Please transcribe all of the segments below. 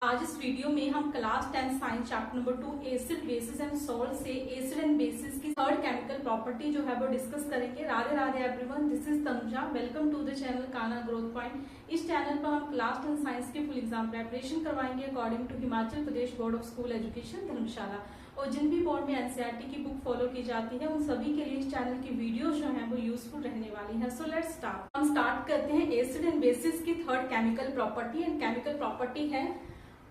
आज इस वीडियो में हम class 10 science chapter number 2 acid bases and salt से एसिड एंड बेसिस की थर्ड केमिकल प्रॉपर्टी जो है वो डिस्कस करेंगे। Radhe Radhe everyone, this is Tanuja. Welcome to the channel Kanha growth point. इस चैनल पर हम क्लास 10 साइंस की फुल एग्जाम प्रिपरेशन करवाएंगे according to Himachal Pradesh board of school education Dharamshala. और जिन भी बोर्ड में एनसीईआरटी की बुक फॉलो की जाती है उन सभी के लिए इस चैनल की वीडियो जो है वो यूजफुल रहने वाली है। So let's start. हम स्टार्ट करते हैं एसिड एंड बेसिस की third chemical property. And chemical property है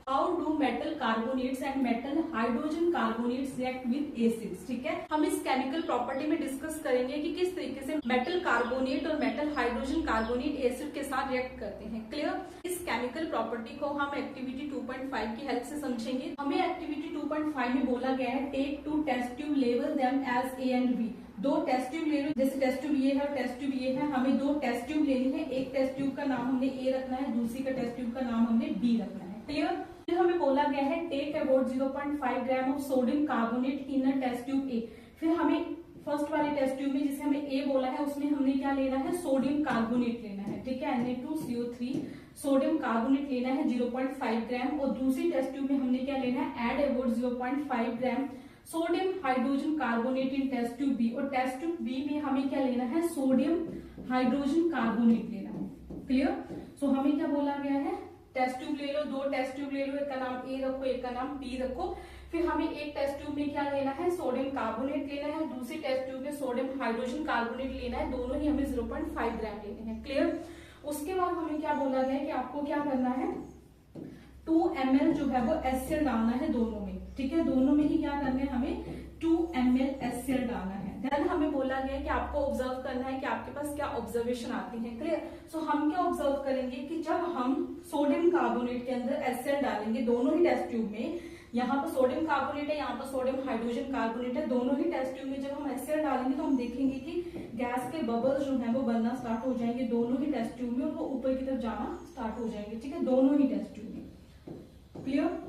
how do metal carbonates and metal hydrogen carbonates react with acids. ठीक है, हम इस केमिकल प्रॉपर्टी में डिस्कस करेंगे कि किस तरीके से मेटल कार्बोनेट और मेटल हाइड्रोजन कार्बोनेट एसिड के साथ रिएक्ट करते हैं। क्लियर। इस केमिकल प्रॉपर्टी को हम एक्टिविटी 2.5 की हेल्प से समझेंगे। हमें एक्टिविटी 2.5 में बोला गया है take two test tube, label them as A and B. दो टेस्ट ट्यूब ले लो, जैसे टेस्ट ट्यूब ये है और टेस्ट ट्यूब ये है। हमें दो टेस्ट ट्यूब लेनी है, एक टेस्ट ट्यूब का नाम हमने ए रखना है, दूसरी का टेस्ट ट्यूब का नाम हमने बी रखना है। क्लियर। फिर हमें बोला गया है take about 0.5 gram of sodium carbonate in a test tube A. फिर हमें फर्स्ट वाले टेस्ट ट्यूब में जिसे हमें ए बोला है उसमें हमने क्या लेना है, सोडियम कार्बोनेट लेना है। ठीक है, Na2CO3 सोडियम कार्बोनेट लेना है 0.5 ग्राम। और दूसरी टेस्ट ट्यूब में हमने क्या लेना है, add about 0.5 gram sodium hydrogen carbonate in test tube B. और टेस्ट ट्यूब बी में हमें क्या लेना है, सोडियम हाइड्रोजन कार्बोनेट लेना है। क्लियर। सो हमें क्या बोला गया है, टेस्ट ट्यूब ले लो, दो टेस्ट ट्यूब ले लो, एक का नाम ए रखो, एक का नाम बी रखो। फिर हमें एक टेस्ट ट्यूब में क्या लेना है, सोडियम कार्बोनेट लेना है, दूसरी टेस्ट ट्यूब में सोडियम हाइड्रोजन कार्बोनेट लेना है। दोनों ही हमें 0.5 ग्राम लेने हैं। क्लियर। उसके बाद हमें क्या बोला गया है कि आपको क्या करना है, 2 ml जो है वो एसएल डालना है दोनों में। ठीक है, दोनों में ही क्या करना है, हमें 2 ml एसएल डालना है। देन हमें बोला गया है कि आपको ऑब्जर्व करना है कि आपके पास क्या ऑब्जर्वेशन आती है। क्लियर। सो हम क्या ऑब्जर्व करेंगे कि जब हम सोडियम कार्बोनेट के अंदर एसएल डालेंगे दोनों ही टेस्ट ट्यूब में, यहाँ पर सोडियम कार्बोनेट है, यहाँ पर सोडियम हाइड्रोजन कार्बोनेट है, दोनों ही टेस्ट ट्यूब में जब हम एसएल डालेंगे तो हम देखेंगे कि गैस के बबल्स जो है वो बनना स्टार्ट हो जाएंगे दोनों ही टेस्ट ट्यूब में, और वो ऊपर की तरफ जाना स्टार्ट हो जाएंगे। ठीक है, दोनों ही टेस्ट ट्यूब में। क्लियर।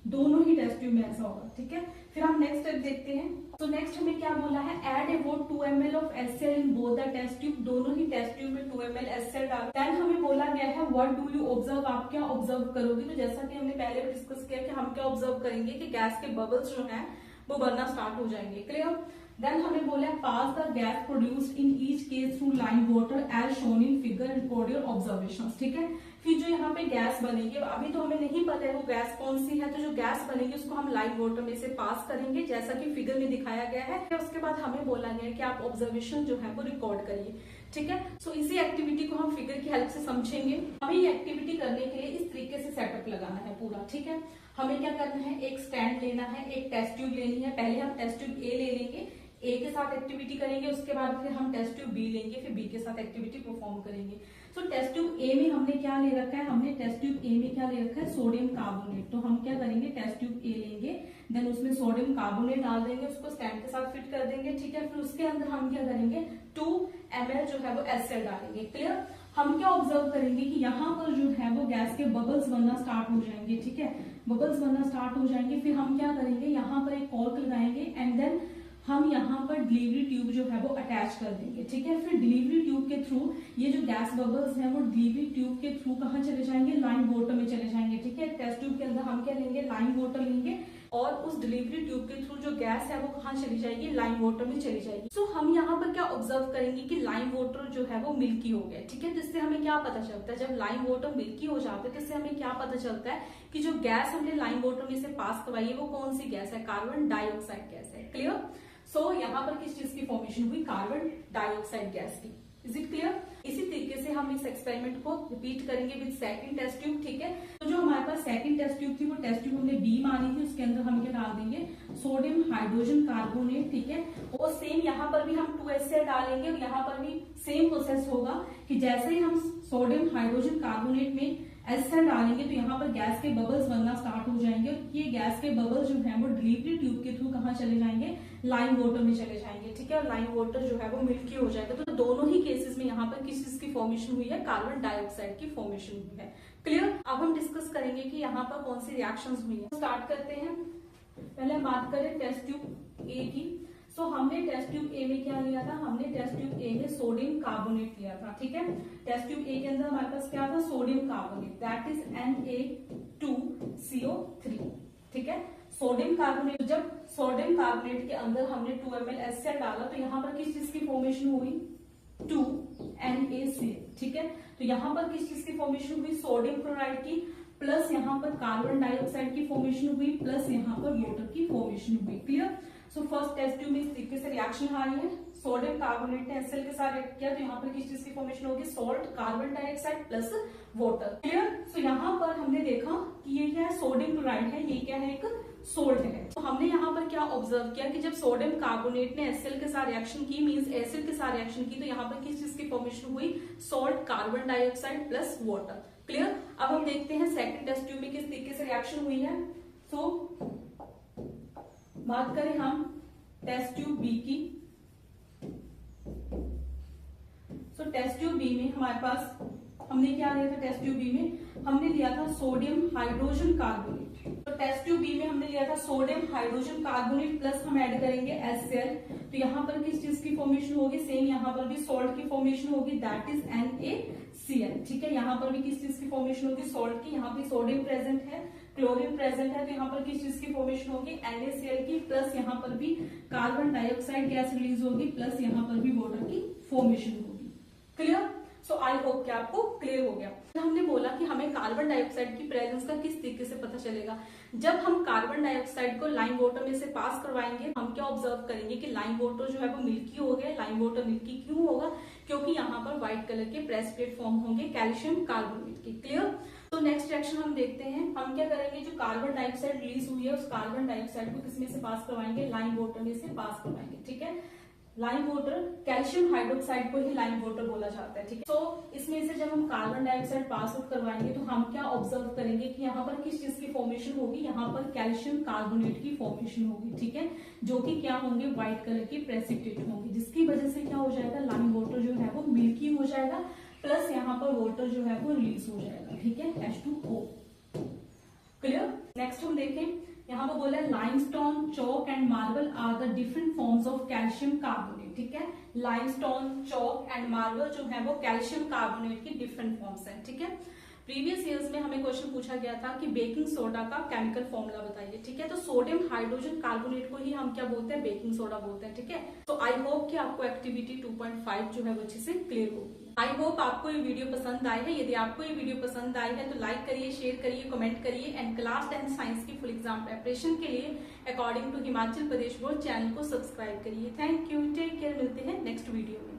दोनों ही टेस्ट ट्यूब में ऐसा होगा। ठीक है, फिर हम नेक्स्ट स्टेप देखते हैं। तो नेक्स्ट हमें क्या बोला है, add about 2 ml of SL in both the test tube. दोनों ही टेस्ट ट्यूब में 2 ml एसएल डालो। देन हमें बोला गया है व्हाट डू यू ऑब्जर्व, आप क्या ऑब्जर्व करोगे। तो जैसा कि हमने पहले डिस्कस किया कि हम क्या ऑब्जर्व करेंगे कि गैस के बबल्स जो है वो बनना स्टार्ट हो जाएंगे। क्लियर। देन हमें बोला pass the gas produced in each case through lime water as shown in figure, record your observations. ठीक है, फिर जो यहाँ पे गैस बनेगी, अभी तो हमें नहीं पता है वो गैस कौन सी है, तो जो गैस बनेगी उसको हम लाइम वाटर में से पास करेंगे जैसा कि फिगर में दिखाया गया है। उसके बाद हमें बोला गया है कि आप ऑब्जर्वेशन जो है वो रिकॉर्ड करिए। ठीक है, सो इसी एक्टिविटी को हम फिगर की हेल्प से समझेंगे। हमें ये एक्टिविटी करने के लिए इस तरीके से सेटअप लगाना है पूरा। ठीक है, हमें क्या करना है, एक स्टैंड लेना है, एक टेस्ट ट्यूब लेनी है। पहले हम टेस्ट ट्यूब ए ले लेंगे, ए के साथ एक्टिविटी करेंगे, उसके बाद फिर हम टेस्ट ट्यूब बी लेंगे, फिर बी के साथ एक्टिविटी परफॉर्म करेंगे। सो टेस्ट ट्यूब ए में हमने क्या ले रखा है, हमने टेस्ट ट्यूब ए में क्या ले रखा है, सोडियम कार्बोनेट। तो हम क्या करेंगे, टेस्ट ट्यूब ए लेंगे, देन उसमें सोडियम कार्बोनेट डाल देंगे, उसको स्टैंड के साथ फिट कर देंगे। ठीक है, फिर उसके अंदर हम क्या करेंगे, 2 ml जो है वो एसएल डालेंगे। क्लियर। हम क्या ऑब्जर्व करेंगे कि यहाँ पर जो है वो गैस के बबल्स बनना स्टार्ट हो जाएंगे। ठीक है, बबल्स बनना स्टार्ट हो जाएंगे। फिर हम क्या करेंगे, यहाँ पर एक कॉर्क लगाएंगे एंड देन हम यहाँ पर डिलीवरी ट्यूब जो है वो अटैच कर देंगे। ठीक है, फिर डिलीवरी ट्यूब के थ्रू ये जो गैस बबल्स हैं वो डिलीवरी ट्यूब के थ्रू कहाँ चले जाएंगे, लाइम वाटर में चले जाएंगे। ठीक है, टेस्ट ट्यूब के अंदर हम क्या लेंगे, लाइम वाटर लेंगे, और उस डिलीवरी ट्यूब के थ्रू जो गैस है वो कहाँ चली जाएगी, लाइम वाटर में चली जाएगी। सो हम यहाँ पर क्या ऑब्जर्व करेंगे कि लाइम वाटर जो है वो मिल्की हो गया। ठीक है, जिससे हमें क्या पता चलता है, जब लाइम वाटर मिल्की हो जाता है जिससे हमें क्या पता चलता है कि जो गैस हमने लाइम वाटर में से पास करवाई है वो कौन सी गैस है, कार्बन डाइऑक्साइड गैस है। क्लियर। सो यहाँ पर किस चीज की फॉर्मेशन हुई, कार्बन डाइऑक्साइड गैस की। Is it clear. इसी तरीके से हम इस एक्सपेरिमेंट को रिपीट करेंगे विद सेकंड टेस्ट ट्यूब। ठीक है, तो जो हमारे पास सेकंड टेस्ट ट्यूब थी वो टेस्ट ट्यूब हमने बी मानी थी, उसके अंदर हम क्या डाल देंगे, सोडियम हाइड्रोजन कार्बोनेट। ठीक है, और सेम यहाँ पर भी हम 2 एसएल डालेंगे, और यहाँ पर भी सेम प्रोसेस होगा कि जैसे ही हम सोडियम हाइड्रोजन कार्बोनेट में एसएल डालेंगे तो यहाँ पर गैस के बबल्स बनना स्टार्ट हो जाएंगे। ये गैस के बबल्स जो है वो डिलीवरी ट्यूब के थ्रू कहाँ चले जाएंगे, लाइम वाटर में चले जाएंगे। ठीक है, और लाइम वाटर जो है वो मिल्की हो जाएगा। तो दोनों ही केसेस में यहाँ पर किस चीज की फॉर्मेशन हुई है, कार्बन डाइऑक्साइड की फॉर्मेशन हुई है। क्लियर। अब हम डिस्कस करेंगे कि यहाँ पर कौन सी रिएक्शंस हुई है। स्टार्ट करते हैं। पहले हम बात करें टेस्ट ट्यूब ए की। सो हमने टेस्ट ट्यूब ए में क्या लिया था, हमने टेस्ट ट्यूब ए में सोडियम कार्बोनेट लिया था, ठीक है। टेस्ट ट्यूब ए के अंदर हमारे पास क्या था, sodium carbonate, that is Na2CO3, ठीक है। सोडियम कार्बोनेट, जब सोडियम कार्बोनेट के अंदर हमने 2 ml HCl डाला तो यहाँ पर किस चीज की फॉर्मेशन हुई, 2NaCl, ठीक है। तो यहाँ पर किस चीज की फॉर्मेशन हुई, सोडियम क्लोराइड की, प्लस यहाँ पर कार्बन डाइऑक्साइड की फॉर्मेशन हुई, प्लस यहाँ पर वाटर की फॉर्मेशन हुई। Clear. So first test tube में इस तरीके से रिएक्शन आ रही है, सोडियम कार्बोनेट ने HCl के साथ रिएक्ट किया तो यहाँ पर किस चीज की फॉर्मेशन होगी, salt, carbon dioxide plus water. Clear. So यहाँ पर हमने देखा कि ये क्या है, सोडियम क्लोराइड है, ये क्या है, एक सोल्ट है। तो हमने यहाँ पर क्या ऑब्जर्व किया कि जब सोडियम कार्बोनेट ने HCl के साथ रिएक्शन की, मींस एसिड के साथ रिएक्शन की, तो यहाँ पर किस चीज की फॉर्मेशन हुई, salt, carbon dioxide plus water. Clear. अब हम देखते हैं सेकंड टेस्ट ट्यूब में किस तरीके से रिएक्शन हुई है। तो बात करें हम टेस्ट ट्यूब बी की, सो टेस्ट ट्यूब बी में हमारे पास हमने क्या लिया था, टेस्ट ट्यूब बी में हमने लिया था सोडियम हाइड्रोजन कार्बोनेट। तो टेस्ट ट्यूब बी में हमने लिया था सोडियम हाइड्रोजन कार्बोनेट प्लस हम ऐड करेंगे HCl, तो यहाँ पर किस चीज की फॉर्मेशन होगी, सेम यहाँ पर भी सॉल्ट की फॉर्मेशन होगी, दैट इज NaCl, ठीक है। यहाँ पर भी किस चीज की फॉर्मेशन होगी, सॉल्ट की, यहाँ पे सोडियम प्रेजेंट है, क्लोरीन प्रेजेंट है, तो यहाँ पर किस चीज की फॉर्मेशन होगी, NaCl की, प्लस यहाँ पर भी कार्बन डाइऑक्साइड गैस रिलीज होगी, प्लस यहाँ पर भी वाटर की फॉर्मेशन होगी। क्लियर। सो आई होप कि आपको क्लियर हो गया। हमने बोला कि हमें कार्बन डाइऑक्साइड की प्रेजेंस का किस तरीके से पता चलेगा, जब हम कार्बन डाइऑक्साइड को लाइम वाटर में से पास करवाएंगे, हम क्या ऑब्जर्व करेंगे कि लाइम वाटर जो है वो मिल्की हो गया। लाइम वाटर मिल्की क्यों होगा, क्योंकि यहाँ पर व्हाइट कलर के प्रेसिपिटेट फॉर्म होंगे कैल्शियम कार्बोनेट के। क्लियर। तो नेक्स्ट रिएक्शन हम देखते हैं, हम क्या करेंगे, जो कार्बन डाइऑक्साइड रिलीज हुई है उस कार्बन डाइऑक्साइड को किसमें से पास करवाएंगे, लाइम वाटर में से पास करवाएंगे, ठीक है। लाइम वाटर, कैल्शियम हाइड्रोक्साइड को ही लाइम वाटर बोला जाता है, ठीक है। तो इसमें से जब हम कार्बन डाइऑक्साइड पास आउट करवाएंगे तो हम क्या ऑब्जर्व करेंगे कि यहाँ पर किस चीज की फॉर्मेशन होगी, यहाँ पर कैल्शियम कार्बोनेट की फॉर्मेशन होगी, ठीक है, जो कि क्या होंगे, व्हाइट कलर के प्रेसिपिटेट होंगे, जिसकी वजह से क्या हो जाएगा, लाइम वाटर जो है वो मिल्की हो जाएगा, प्लस यहाँ पर वाटर जो है वो रिलीज हो जाएगा, ठीक है, H2O। क्लियर। नेक्स्ट हम देखें, यहाँ पर बोला है limestone, chalk and marble are the different forms of calcium carbonate, ठीक है। लाइमस्टोन, चौक एंड मार्बल जो है वो कैल्शियम कार्बोनेट की डिफरेंट फॉर्म्स हैं, ठीक है। प्रीवियस ईयर्स में हमें क्वेश्चन पूछा गया था कि बेकिंग सोडा का केमिकल फॉर्मूला बताइए, ठीक है। तो सोडियम हाइड्रोजन कार्बोनेट को ही हम क्या बोलते हैं, बेकिंग सोडा बोलते हैं, ठीक है। तो आई होप कि आपको एक्टिविटी 2.5 जो है वो अच्छे से क्लियर होगी। आई होप आपको ये वीडियो पसंद आई है। यदि आपको ये वीडियो पसंद आई है तो लाइक करिए, शेयर करिए, कमेंट करिए एंड क्लास 10 साइंस की फुल एग्जाम प्रिपरेशन के लिए according to Himachal Pradesh board channel को सब्सक्राइब करिए। थैंक यू, टेक केयर, मिलते हैं नेक्स्ट वीडियो में।